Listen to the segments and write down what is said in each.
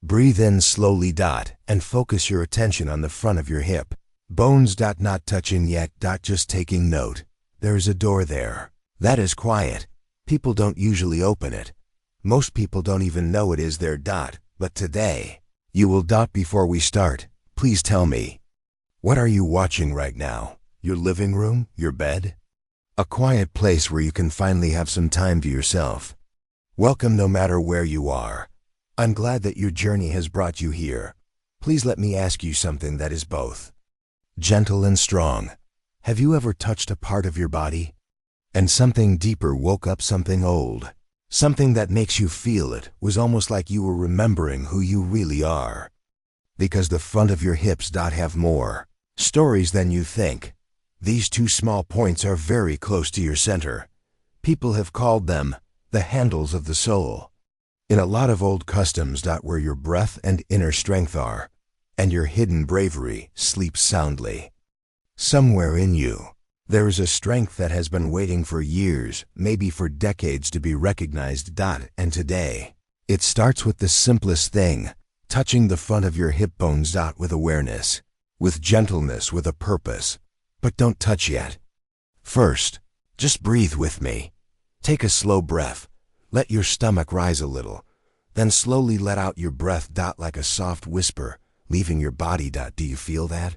Breathe in slowly and focus your attention on the front of your hip. Bones not touching yet just taking note. There's a door there. That is quiet. People don't usually open it. Most people don't even know it is there but today, you will before we start. Please tell me. What are you watching right now? Your living room? Your bed? A quiet place where you can finally have some time to yourself. Welcome no matter where you are. I'm glad that your journey has brought you here. Please let me ask you something that is both gentle and strong. Have you ever touched a part of your body and something deeper woke up, something old, something that makes you feel it was almost like you were remembering who you really are? Because the front of your hips have more stories than you think. These two small points are very close to your center. People have called them the handles of the soul. In a lot of old customs where your breath and inner strength are, and your hidden bravery sleeps soundly. Somewhere in you, there is a strength that has been waiting for years, maybe for decades, to be recognized. And today, it starts with the simplest thing, touching the front of your hip bones with awareness, with gentleness, with a purpose. But don't touch yet. First, just breathe with me. Take a slow breath. Let your stomach rise a little. Then slowly let out your breath like a soft whisper, leaving your body. Do you feel that?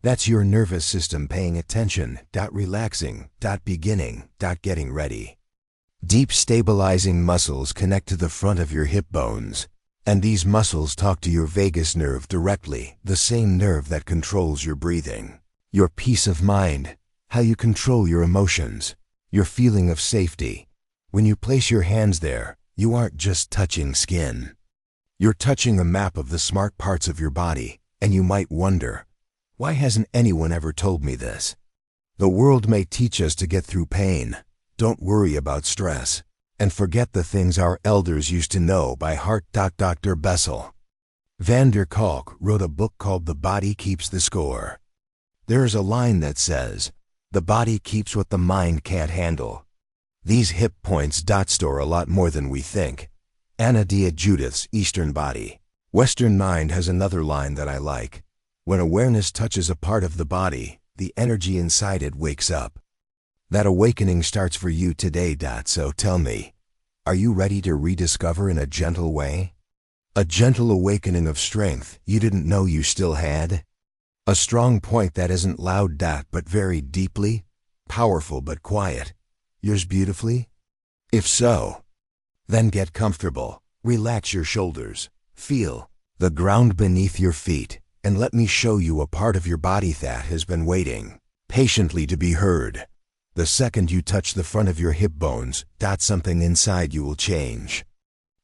That's your nervous system paying attention, relaxing, beginning, getting ready. Deep stabilizing muscles connect to the front of your hip bones, and these muscles talk to your vagus nerve directly, the same nerve that controls your breathing, your peace of mind, how you control your emotions, your feeling of safety. When you place your hands there, you aren't just touching skin. You're touching a map of the smart parts of your body, and you might wonder, why hasn't anyone ever told me this? The world may teach us to get through pain, don't worry about stress, and forget the things our elders used to know by heart. Dr. Bessel van der Kolk wrote a book called The Body Keeps the Score. There is a line that says, the body keeps what the mind can't handle. These hip points store a lot more than we think. Anna Dia Judith's Eastern Body, Western Mind has another line that I like. When awareness touches a part of the body, the energy inside it wakes up. That awakening starts for you today. So tell me, are you ready to rediscover in a gentle way? A gentle awakening of strength you didn't know you still had? A strong point that isn't loud but very deeply, powerful but quiet. Yours beautifully? If so, then get comfortable, relax your shoulders, feel the ground beneath your feet, and let me show you a part of your body that has been waiting patiently to be heard. The second you touch the front of your hip bones, something inside you will change.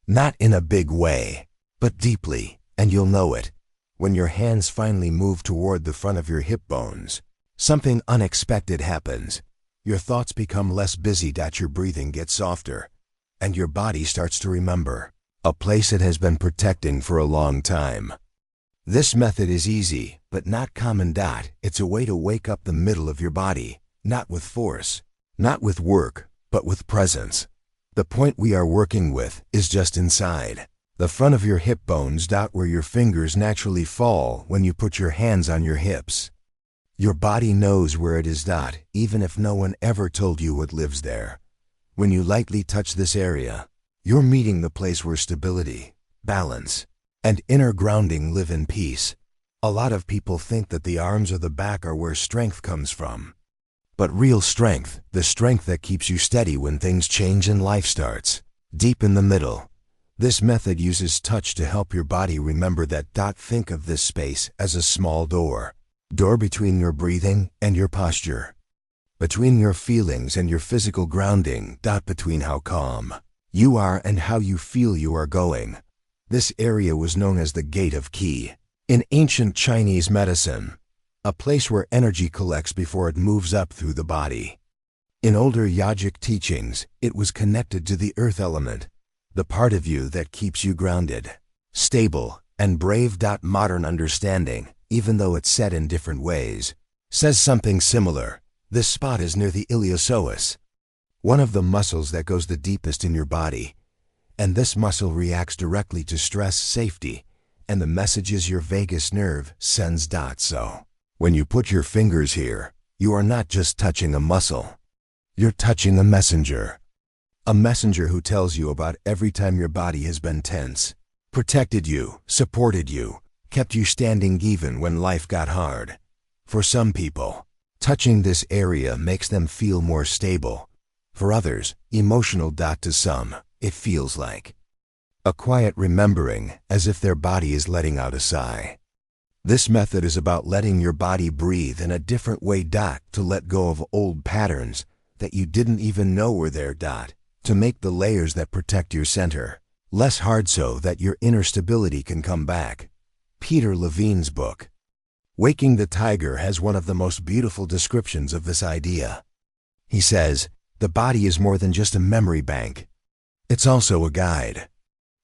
Not in a big way, but deeply, and you'll know it. When your hands finally move toward the front of your hip bones, something unexpected happens. Your thoughts become less busy, your breathing gets softer, and your body starts to remember a place it has been protecting for a long time. This method is easy, but not common. It's a way to wake up the middle of your body, not with force, not with work, but with presence. The point we are working with is just inside the front of your hip bones, where your fingers naturally fall when you put your hands on your hips. Your body knows where it is, even if no one ever told you what lives there. When you lightly touch this area, you're meeting the place where stability, balance, and inner grounding live in peace. A lot of people think that the arms or the back are where strength comes from. But real strength, the strength that keeps you steady when things change and life starts, deep in the middle. This method uses touch to help your body remember that. Think of this space as a small door between your breathing and your posture, between your feelings and your physical grounding, between how calm you are and how you feel you are going. This area was known as the Gate of Qi in ancient Chinese medicine, a place where energy collects before it moves up through the body. In older yogic teachings, it was connected to the earth element, the part of you that keeps you grounded, stable, and brave. Modern understanding, even though it's said in different ways, says something similar. This spot is near the iliopsoas, one of the muscles that goes the deepest in your body, and this muscle reacts directly to stress, safety, and the message is your vagus nerve sends. So, when you put your fingers here, you are not just touching a muscle. You're touching a messenger. A messenger who tells you about every time your body has been tense, protected you, supported you, kept you standing even when life got hard. For some people, touching this area makes them feel more stable. For others, emotional. To some, it feels like a quiet remembering, as if their body is letting out a sigh. This method is about letting your body breathe in a different way. To let go of old patterns that you didn't even know were there. To make the layers that protect your center less hard so that your inner stability can come back. Peter Levine's book, Waking the Tiger, has one of the most beautiful descriptions of this idea. He says, the body is more than just a memory bank. It's also a guide.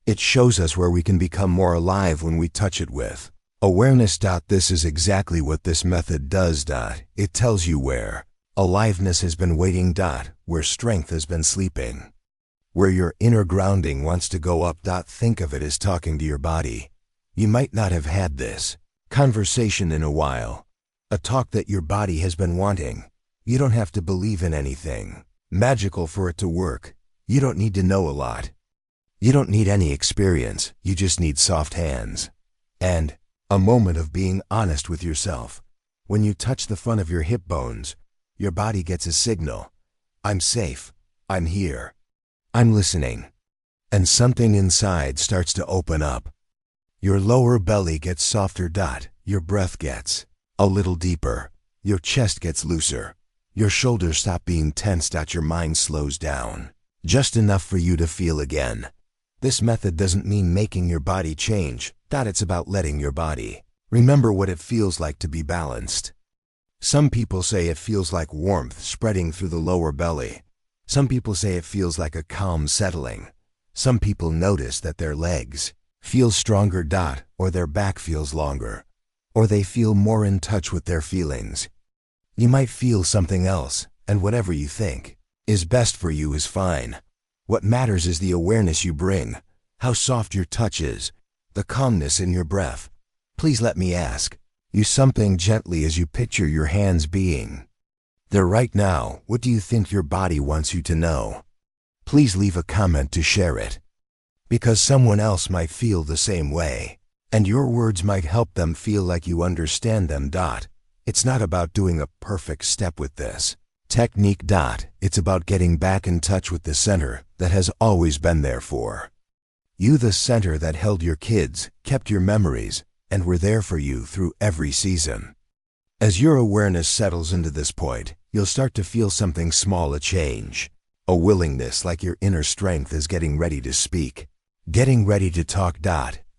It shows us where we can become more alive when we touch it with awareness. This is exactly what this method does. It tells you where aliveness has been waiting. Where strength has been sleeping. Where your inner grounding wants to go up. Think of it as talking to your body. You might not have had this conversation in a while. A talk that your body has been wanting. You don't have to believe in anything magical for it to work. You don't need to know a lot. You don't need any experience. You just need soft hands. And a moment of being honest with yourself. When you touch the front of your hip bones, your body gets a signal. I'm safe. I'm here. I'm listening. And something inside starts to open up. Your lower belly gets softer. Your breath gets a little deeper. Your chest gets looser. Your shoulders stop being tense. Your mind slows down. Just enough for you to feel again. This method doesn't mean making your body change. It's about letting your body remember what it feels like to be balanced. Some people say it feels like warmth spreading through the lower belly. Some people say it feels like a calm settling. Some people notice that their legs feel stronger. Or their back feels longer. Or they feel more in touch with their feelings. You might feel something else, and whatever you think is best for you is fine. What matters is the awareness you bring, how soft your touch is, the calmness in your breath. Please let me ask you something gently as you picture your hands being there right now. What do you think your body wants you to know? Please leave a comment to share it. Because someone else might feel the same way, and your words might help them feel like you understand them. It's not about doing a perfect step with this technique. It's about getting back in touch with the center that has always been there for you, the center that held your kids, kept your memories, and were there for you through every season. As your awareness settles into this point, you'll start to feel something small change. A willingness, like your inner strength is getting ready to speak, getting ready to talk.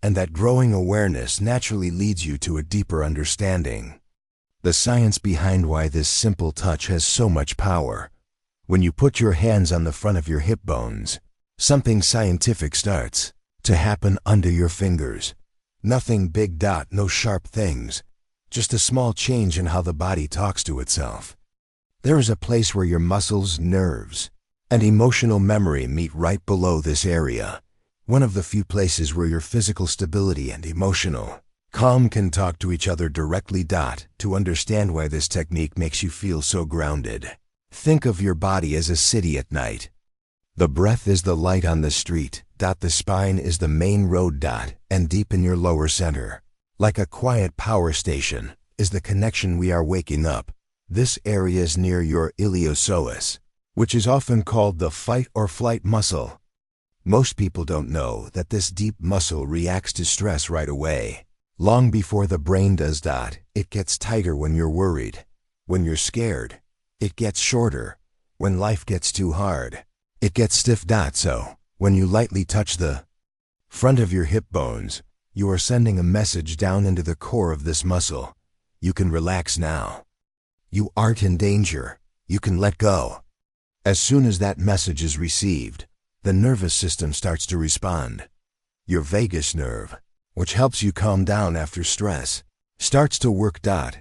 And that growing awareness naturally leads you to a deeper understanding. The science behind why this simple touch has so much power. When you put your hands on the front of your hip bones, something scientific starts to happen under your fingers. Nothing big. No sharp things. Just a small change in how the body talks to itself. There is a place where your muscles, nerves, and emotional memory meet right below this area. One of the few places where your physical stability and emotional calm can talk to each other directly. To understand why this technique makes you feel so grounded, think of your body as a city at night. The breath is the light on the street. The spine is the main road. And deep in your lower center, like a quiet power station, is the connection we are waking up. This area is near your iliopsoas, which is often called the fight or flight muscle. Most people don't know that this deep muscle reacts to stress right away, long before the brain does. It gets tighter when you're worried, when you're scared. It gets shorter when life gets too hard. It gets stiff. So, when you lightly touch the front of your hip bones, you are sending a message down into the core of this muscle. You can relax now. You aren't in danger. You can let go. As soon as that message is received, the nervous system starts to respond. Your vagus nerve, which helps you calm down after stress, starts to work.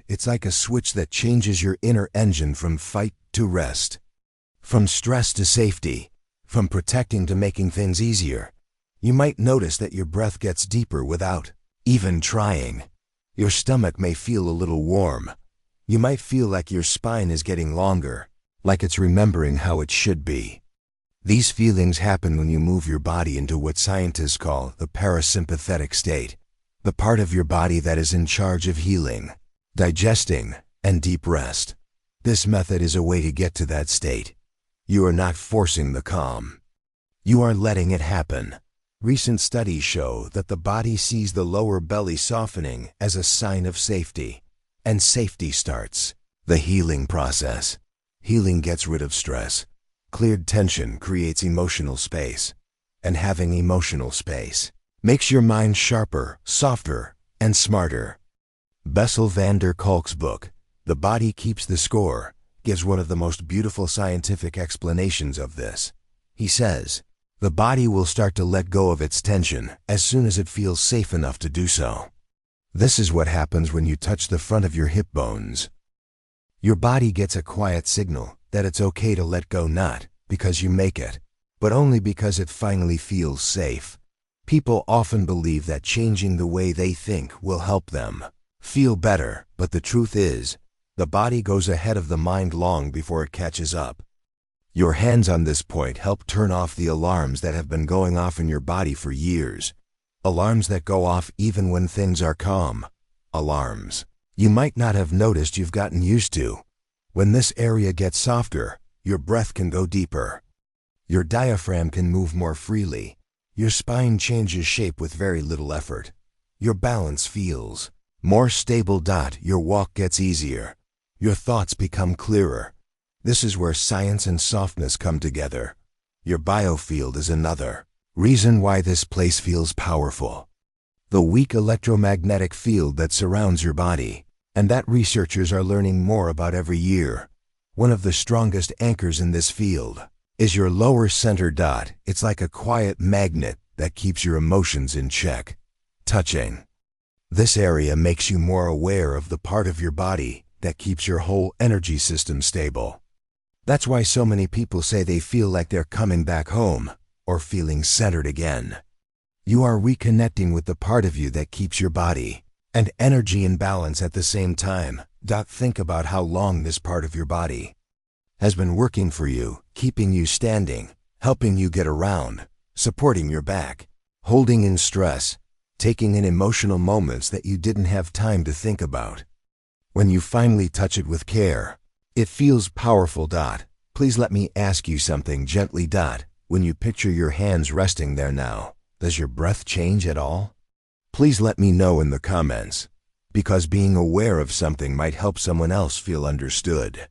It's like a switch that changes your inner engine from fight to rest, from stress to safety, from protecting to making things easier. You might notice that your breath gets deeper without even trying. Your stomach may feel a little warm. You might feel like your spine is getting longer, like it's remembering how it should be. These feelings happen when you move your body into what scientists call the parasympathetic state, the part of your body that is in charge of healing, digesting, and deep rest. This method is a way to get to that state. You are not forcing the calm. You are letting it happen. Recent studies show that the body sees the lower belly softening as a sign of safety, and safety starts the healing process. Healing gets rid of stress. Cleared tension creates emotional space, and having emotional space makes your mind sharper, softer, and smarter. Bessel van der Kolk's book, The Body Keeps the Score, gives one of the most beautiful scientific explanations of this. He says, the body will start to let go of its tension as soon as it feels safe enough to do so. This is what happens when you touch the front of your hip bones. Your body gets a quiet signal that it's okay to let go, not because you make it, but only because it finally feels safe. People often believe that changing the way they think will help them feel better, but the truth is, the body goes ahead of the mind long before it catches up. Your hands on this point help turn off the alarms that have been going off in your body for years. Alarms that go off even when things are calm. Alarms you might not have noticed you've gotten used to. When this area gets softer, your breath can go deeper. Your diaphragm can move more freely. Your spine changes shape with very little effort. Your balance feels more stable. Your walk gets easier. Your thoughts become clearer. This is where science and softness come together. Your biofield is another reason why this place feels powerful. The weak electromagnetic field that surrounds your body, and that researchers are learning more about every year. One of the strongest anchors in this field is your lower center. It's like a quiet magnet that keeps your emotions in check. Touching this area makes you more aware of the part of your body that keeps your whole energy system stable. That's why so many people say they feel like they're coming back home or feeling centered again. You are reconnecting with the part of you that keeps your body and energy in balance at the same time. Think about how long this part of your body has been working for you, keeping you standing, helping you get around, supporting your back, holding in stress, taking in emotional moments that you didn't have time to think about. When you finally touch it with care, it feels powerful. Please let me ask you something gently. When you picture your hands resting there now, does your breath change at all? Please let me know in the comments, because being aware of something might help someone else feel understood.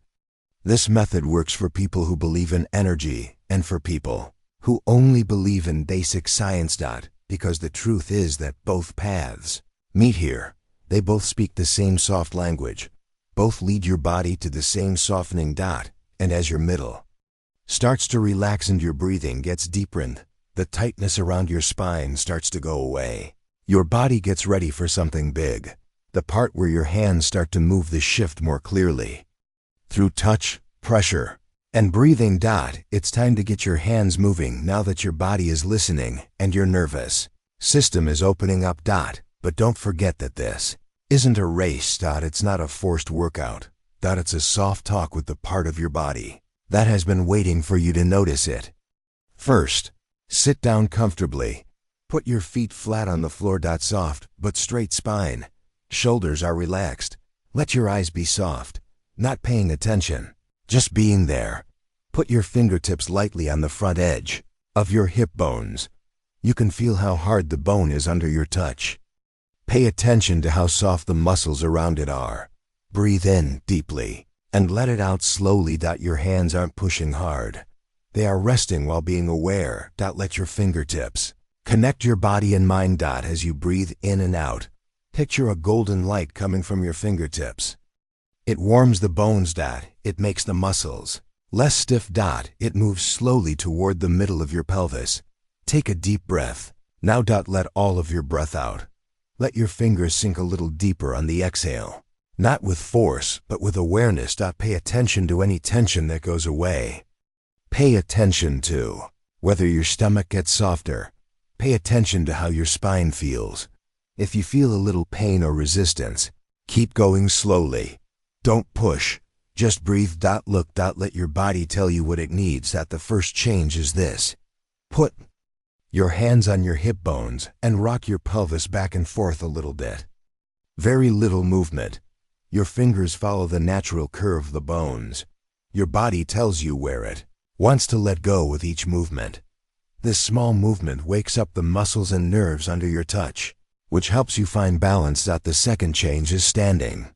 This method works for people who believe in energy and for people who only believe in basic science. Because the truth is that both paths meet here. They both speak the same soft language. Both lead your body to the same softening. And as your middle starts to relax and your breathing gets deepened, the tightness around your spine starts to go away. Your body gets ready for something big. The part where your hands start to move the shift more clearly. Through touch, pressure, and breathing. It's time to get your hands moving now that your body is listening and your nervous system is opening up. But don't forget that this isn't a race. It's not a forced workout. It's a soft talk with the part of your body that has been waiting for you to notice it. First, sit down comfortably. Put your feet flat on the floor. Soft but straight spine. Shoulders are relaxed. Let your eyes be soft, not paying attention, just being there. Put your fingertips lightly on the front edge of your hip bones. You can feel how hard the bone is under your touch. Pay attention to how soft the muscles around it are. Breathe in deeply and let it out slowly. Your hands aren't pushing hard. They are resting while being aware. Let your fingertips connect your body and mind. As you breathe in and out, picture a golden light coming from your fingertips. It warms the bones. It makes the muscles less stiff. It moves slowly toward the middle of your pelvis. Take a deep breath. Now. Let all of your breath out. Let your fingers sink a little deeper on the exhale. Not with force, but with awareness. Pay attention to any tension that goes away. Pay attention to whether your stomach gets softer. Pay attention to how your spine feels. If you feel a little pain or resistance, keep going slowly. Don't push. Just breathe. Look. Let your body tell you what it needs. The first change is this. Put your hands on your hip bones and rock your pelvis back and forth a little bit. Very little movement. Your fingers follow the natural curve of the bones. Your body tells you where it wants to let go with each movement. This small movement wakes up the muscles and nerves under your touch, which helps you find balance. The second change is standing.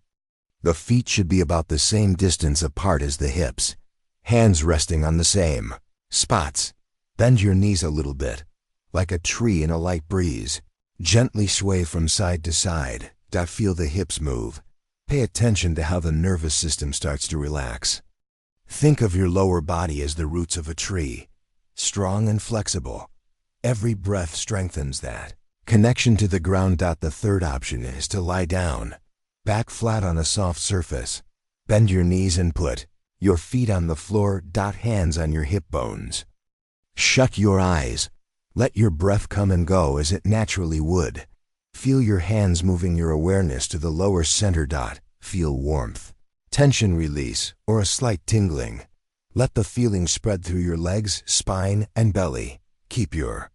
The feet should be about the same distance apart as the hips, hands resting on the same spots. Bend your knees a little bit, like a tree in a light breeze. Gently sway from side to side. Feel the hips move. Pay attention to how the nervous system starts to relax. Think of your lower body as the roots of a tree, strong and flexible. Every breath strengthens that connection to the ground. The third option is to lie down, back flat on a soft surface. Bend your knees and put your feet on the floor. Hands on your hip bones. Shut your eyes. Let your breath come and go as it naturally would. Feel your hands moving your awareness to the lower center. Feel warmth, tension release, or a slight tingling. Let the feeling spread through your legs, spine, and belly. Keep your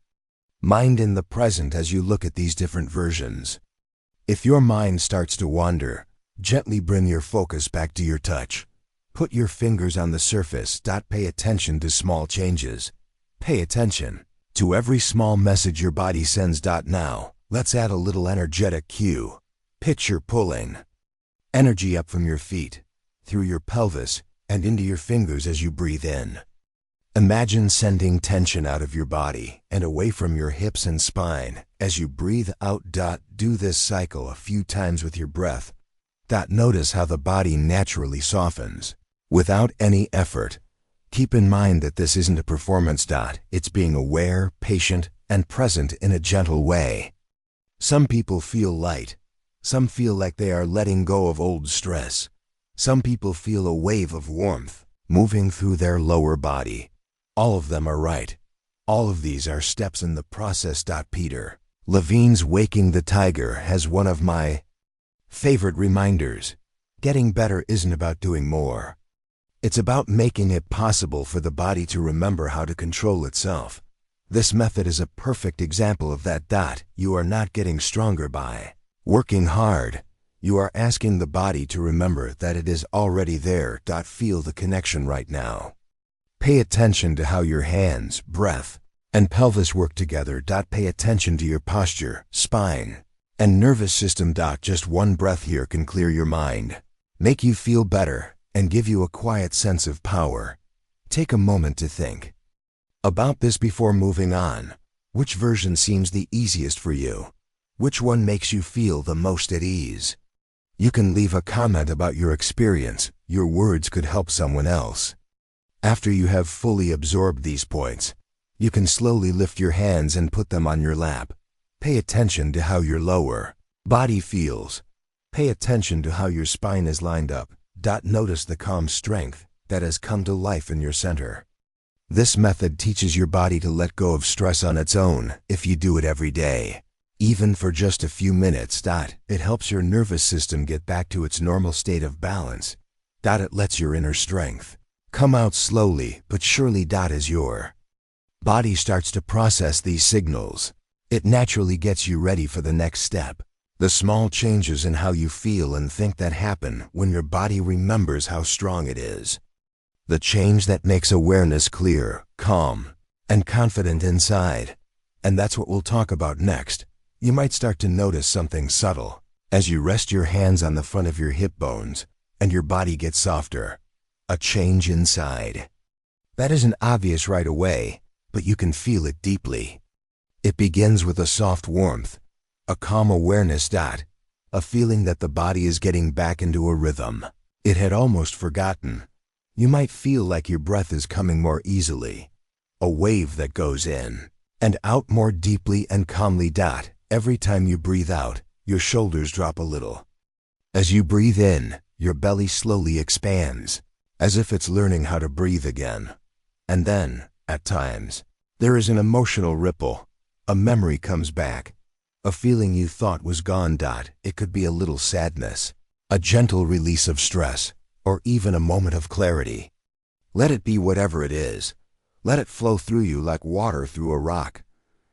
mind in the present as you look at these different versions. If your mind starts to wander, gently bring your focus back to your touch. Put your fingers on the surface. Pay attention to small changes. Pay attention to every small message your body sends. Now, let's add a little energetic cue. Picture pulling energy up from your feet, through your pelvis, and into your fingers as you breathe in. Imagine sending tension out of your body and away from your hips and spine as you breathe out. Do this cycle a few times with your breath. Notice how the body naturally softens, without any effort. Keep in mind that this isn't a performance. It's being aware, patient, and present in a gentle way. Some people feel light. Some feel like they are letting go of old stress. Some people feel a wave of warmth moving through their lower body. All of them are right. All of these are steps in the process. Peter Levine's Waking the Tiger has one of my favorite reminders. Getting better isn't about doing more. It's about making it possible for the body to remember how to control itself. This method is a perfect example of that. You are not getting stronger by working hard. You are asking the body to remember that it is already there. Feel the connection right now. Pay attention to how your hands, breath, and pelvis work together. Pay attention to your posture, spine, and nervous system. Just one breath here can clear your mind, make you feel better, and give you a quiet sense of power. Take a moment to think about this before moving on. Which version seems the easiest for you? Which one makes you feel the most at ease? You can leave a comment about your experience. Your words could help someone else. After you have fully absorbed these points, you can slowly lift your hands and put them on your lap. Pay attention to how your lower body feels. Pay attention to how your spine is lined up. Notice the calm strength that has come to life in your center. This method teaches your body to let go of stress on its own if you do it every day, even for just a few minutes. It helps your nervous system get back to its normal state of balance. It lets your inner strength come out slowly but surely. As your body starts to process these signals, it naturally gets you ready for the next step. The small changes in how you feel and think that happen when your body remembers how strong it is. The change that makes awareness clear, calm, and confident inside. And that's what we'll talk about next. You might start to notice something subtle as you rest your hands on the front of your hip bones and your body gets softer. A change inside. That isn't obvious right away, but you can feel it deeply. It begins with a soft warmth, a calm awareness. A feeling that the body is getting back into a rhythm it had almost forgotten. You might feel like your breath is coming more easily, a wave that goes in and out more deeply and calmly. Every time you breathe out, your shoulders drop a little. As you breathe in, your belly slowly expands, as if it's learning how to breathe again. And then, at times, there is an emotional ripple. A memory comes back. A feeling you thought was gone. It could be a little sadness, a gentle release of stress, or even a moment of clarity. Let it be whatever it is. Let it flow through you like water through a rock.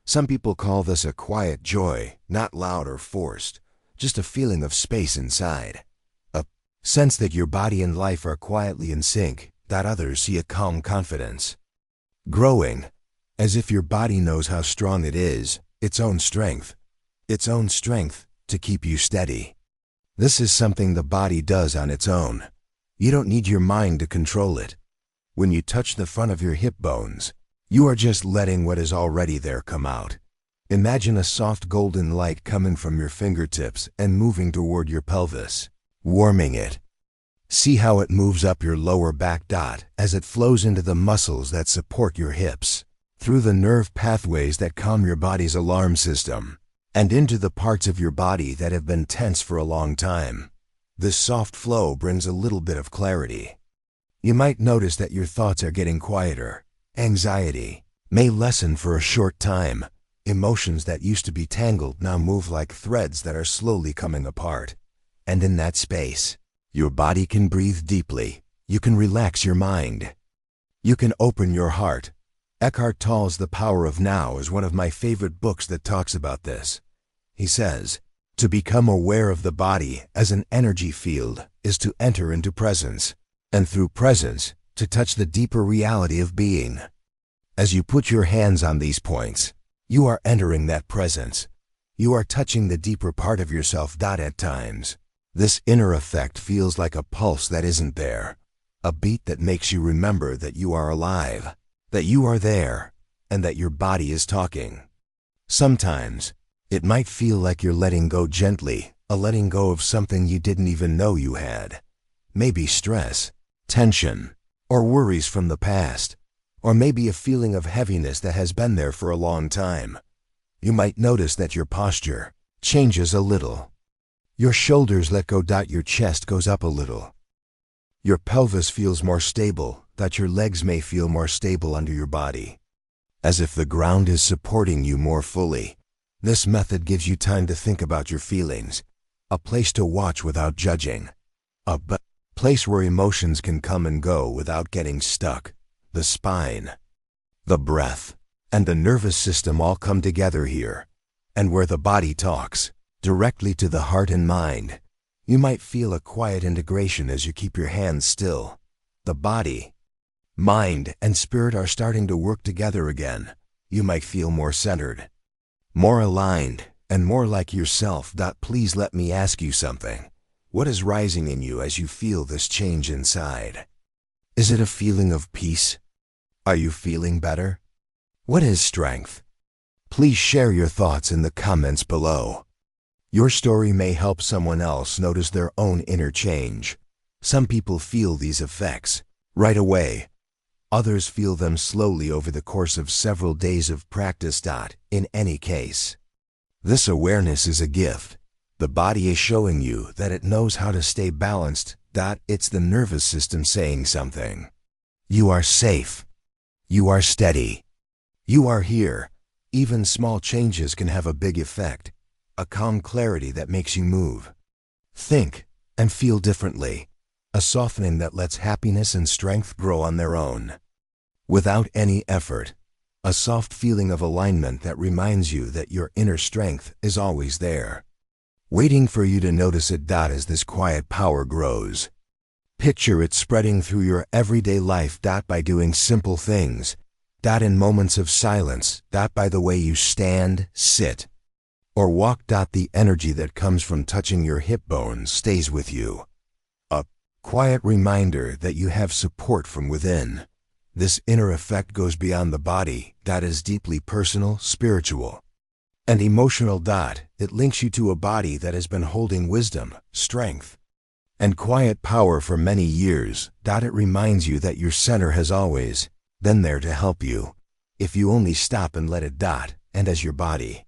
Some people call this a quiet joy, not loud or forced, just a feeling of space inside. A sense that your body and life are quietly in sync. Others see a calm confidence. Growing, as if your body knows how strong it is, its own strength to keep you steady. This is something the body does on its own. You don't need your mind to control it. When you touch the front of your hip bones, you are just letting what is already there come out. Imagine a soft golden light coming from your fingertips and moving toward your pelvis, warming it. See how it moves up your lower back. As it flows into the muscles that support your hips, through the nerve pathways that calm your body's alarm system, and into the parts of your body that have been tense for a long time. This soft flow brings a little bit of clarity. You might notice that your thoughts are getting quieter. Anxiety may lessen for a short time. Emotions that used to be tangled now move like threads that are slowly coming apart. And in that space, your body can breathe deeply. You can relax your mind. You can open your heart. Eckhart Tolle's The Power of Now is one of my favorite books that talks about this. He says, to become aware of the body as an energy field is to enter into presence, and through presence, to touch the deeper reality of being. As you put your hands on these points, you are entering that presence. You are touching the deeper part of yourself. At times, this inner effect feels like a pulse that isn't there, a beat that makes you remember that you are alive, that you are there, and that your body is talking. Sometimes, it might feel like you're letting go gently, a letting go of something you didn't even know you had. Maybe stress, tension, or worries from the past, or maybe a feeling of heaviness that has been there for a long time. You might notice that your posture changes a little. Your shoulders let go. Your chest goes up a little. Your pelvis feels more stable. Your legs may feel more stable under your body, as if the ground is supporting you more fully. This method gives you time to think about your feelings, a place to watch without judging, a place where emotions can come and go without getting stuck. The spine, the breath, and the nervous system all come together here, and where the body talks directly to the heart and mind. You might feel a quiet integration as you keep your hands still. The body, mind, and spirit are starting to work together again. You might feel more centered, more aligned, and more like yourself. Please let me ask you something. What is rising in you as you feel this change inside? Is it a feeling of peace? Are you feeling better? What is strength? Please share your thoughts in the comments below. Your story may help someone else notice their own inner change. Some people feel these effects right away. Others feel them slowly over the course of several days of practice. In any case, this awareness is a gift. The body is showing you that it knows how to stay balanced. It's the nervous system saying something. You are safe. You are steady. You are here. Even small changes can have a big effect. A calm clarity that makes you move, think, and feel differently. A softening that lets happiness and strength grow on their own, without any effort. A soft feeling of alignment that reminds you that your inner strength is always there, waiting for you to notice it. As this quiet power grows, picture it spreading through your everyday life. By doing simple things. In moments of silence. By the way you stand, sit, or walk. The energy that comes from touching your hip bones stays with you. A quiet reminder that you have support from within. This inner effect goes beyond the body. Is deeply personal, spiritual, and emotional. It links you to a body that has been holding wisdom, strength, and quiet power for many years. It reminds you that your center has always been there to help you, if you only stop and let it. And as your body,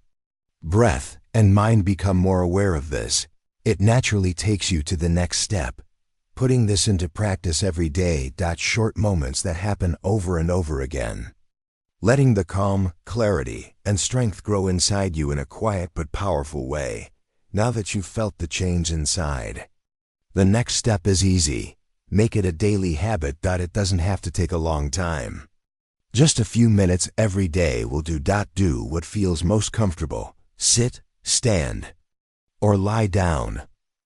breath, and mind become more aware of this, it naturally takes you to the next step, putting this into practice every day. Short moments that happen over and over again. letting the calm, clarity, and strength grow inside you in a quiet but powerful way. Now that you've felt the change inside, the next step is easy. Make it a daily habit. It doesn't have to take a long time. Just a few minutes every day will do. Do what feels most comfortable. Sit, stand, or lie down.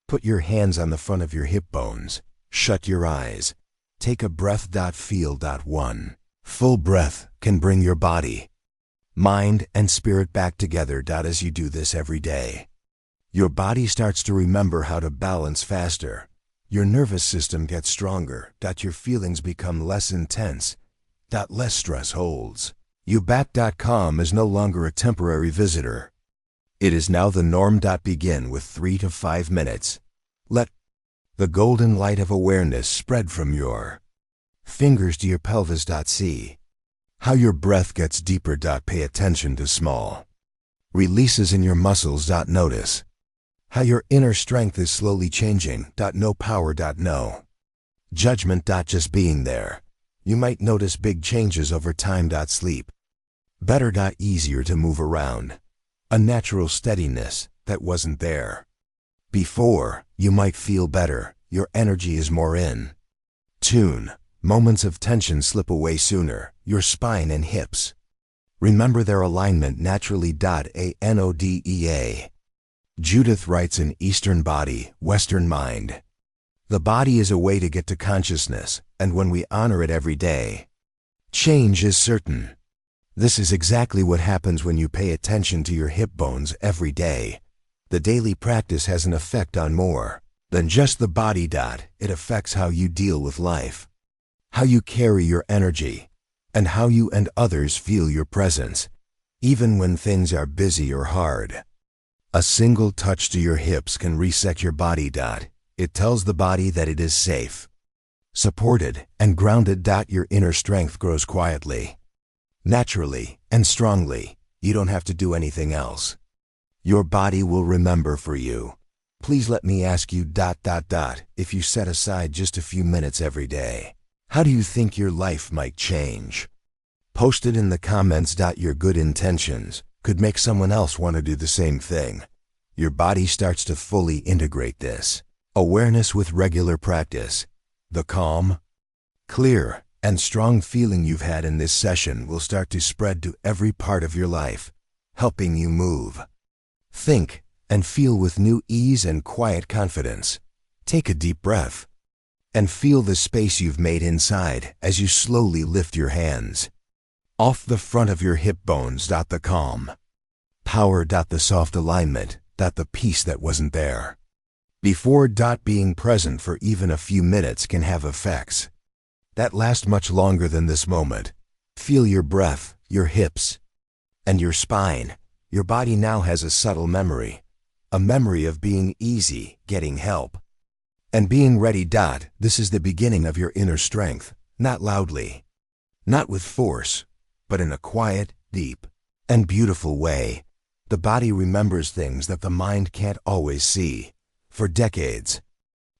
Put your hands on the front of your hip bones. Shut your eyes. Take a breath. Feel. 1 full breath can bring your body, mind, and spirit back together. As you do this every day, your body starts to remember how to balance faster. Your nervous system gets stronger. Your feelings become less intense. Less stress holds you back. Calm is no longer a temporary visitor. It is now the norm. Begin with 3 to 5 minutes. Let the golden light of awareness spread from your fingers to your pelvis. See how your breath gets deeper. Pay attention to small releases in your muscles. Notice how your inner strength is slowly changing. No power. No judgment. Just being there. You might notice big changes over time. Sleep better. Easier to move around. A natural steadiness that wasn't there before. You might feel better. Your energy is more in tune. Moments of tension slip away sooner. Your spine and hips remember their alignment naturally. Anodea. Judith writes in Eastern Body, Western Mind. The body is a way to get to consciousness, and when we honor it every day, change is certain. This is exactly what happens when you pay attention to your hip bones every day. The daily practice has an effect on more than just the body. It affects how you deal with life, how you carry your energy, and how you and others feel your presence, even when things are busy or hard. A single touch to your hips can reset your body. It tells the body that it is safe, supported, and grounded. Your inner strength grows quietly, naturally, and strongly. You don't have to do anything else. Your body will remember for you. Please let me ask you. If you set aside just a few minutes every day, how do you think your life might change? Post it in the comments. Your good intentions could make someone else want to do the same thing. Your body starts to fully integrate this awareness with regular practice. The calm, clear, and strong feeling you've had in this session will start to spread to every part of your life, helping you move, think, and feel with new ease and quiet confidence. Take a deep breath and feel the space you've made inside as you slowly lift your hands off the front of your hip bones. The calm, power. The soft alignment. The peace that wasn't there before. Being present for even a few minutes can have effects that last much longer than this moment. Feel your breath, your hips, and your spine. Your body now has a subtle memory, a memory of being easy, getting help, and being ready. This is the beginning of your inner strength, not loudly, not with force, but in a quiet, deep, and beautiful way. The body remembers things that the mind can't always see. For decades,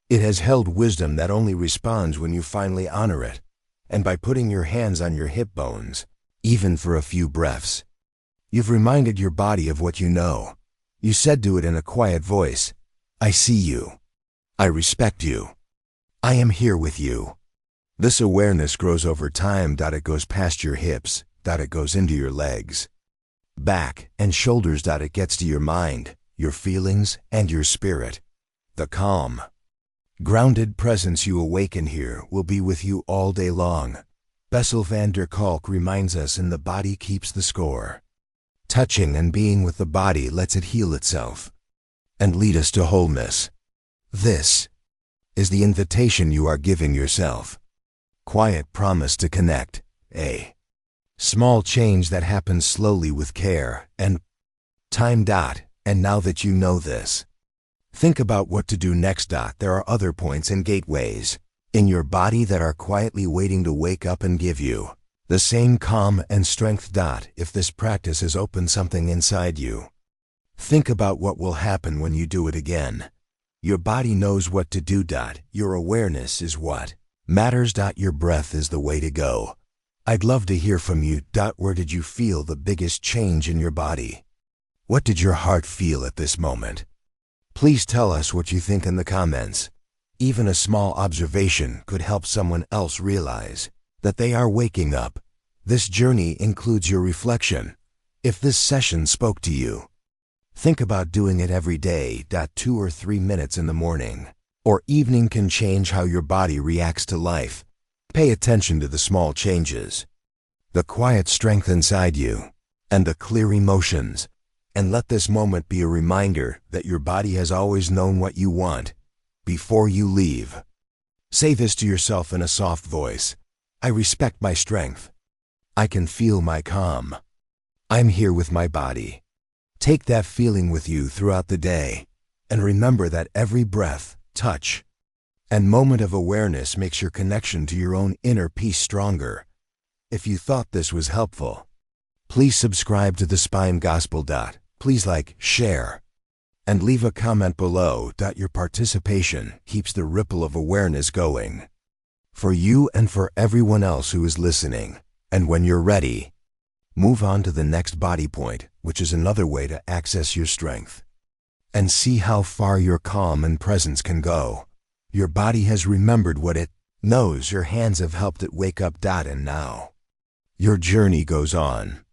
it has held wisdom that only responds when you finally honor it. And by putting your hands on your hip bones, even for a few breaths, you've reminded your body of what you know. You said to it in a quiet voice, I see you. I respect you. I am here with you. This awareness grows over time. It goes past your hips. It goes into your legs, back, and shoulders. It gets to your mind, your feelings, and your spirit. The calm, grounded presence you awaken here will be with you all day long. Bessel van der Kolk reminds us in The Body Keeps the Score. Touching and being with the body lets it heal itself and lead us to wholeness. This is the invitation you are giving yourself. Quiet promise to connect. A small change that happens slowly with care and time. And now that you know this, think about what to do next. There are other points and gateways in your body that are quietly waiting to wake up and give you the same calm and strength. If this practice has opened something inside you, think about what will happen when you do it again. Your body knows what to do. Your awareness is what matters. Your breath is the way to go. I'd love to hear from you. Where did you feel the biggest change in your body? What did your heart feel at this moment? Please tell us what you think in the comments. Even a small observation could help someone else realize that they are waking up. This journey includes your reflection. If this session spoke to you, think about doing it every day. 2 or 3 minutes in the morning or evening can change how your body reacts to life. Pay attention to the small changes, the quiet strength inside you, and the clear emotions. And let this moment be a reminder that your body has always known what you want before you leave. Say this to yourself in a soft voice. I respect my strength. I can feel my calm. I'm here with my body. Take that feeling with you throughout the day, and remember that every breath, touch, and moment of awareness makes your connection to your own inner peace stronger. If you thought this was helpful, please subscribe to the Spine Gospel. Please like, share, and leave a comment below. Your participation keeps the ripple of awareness going for you and for everyone else who is listening. And when you're ready, move on to the next body point, which is another way to access your strength and see how far your calm and presence can go. Your body has remembered what it knows. Your hands have helped it wake up. And now, your journey goes on.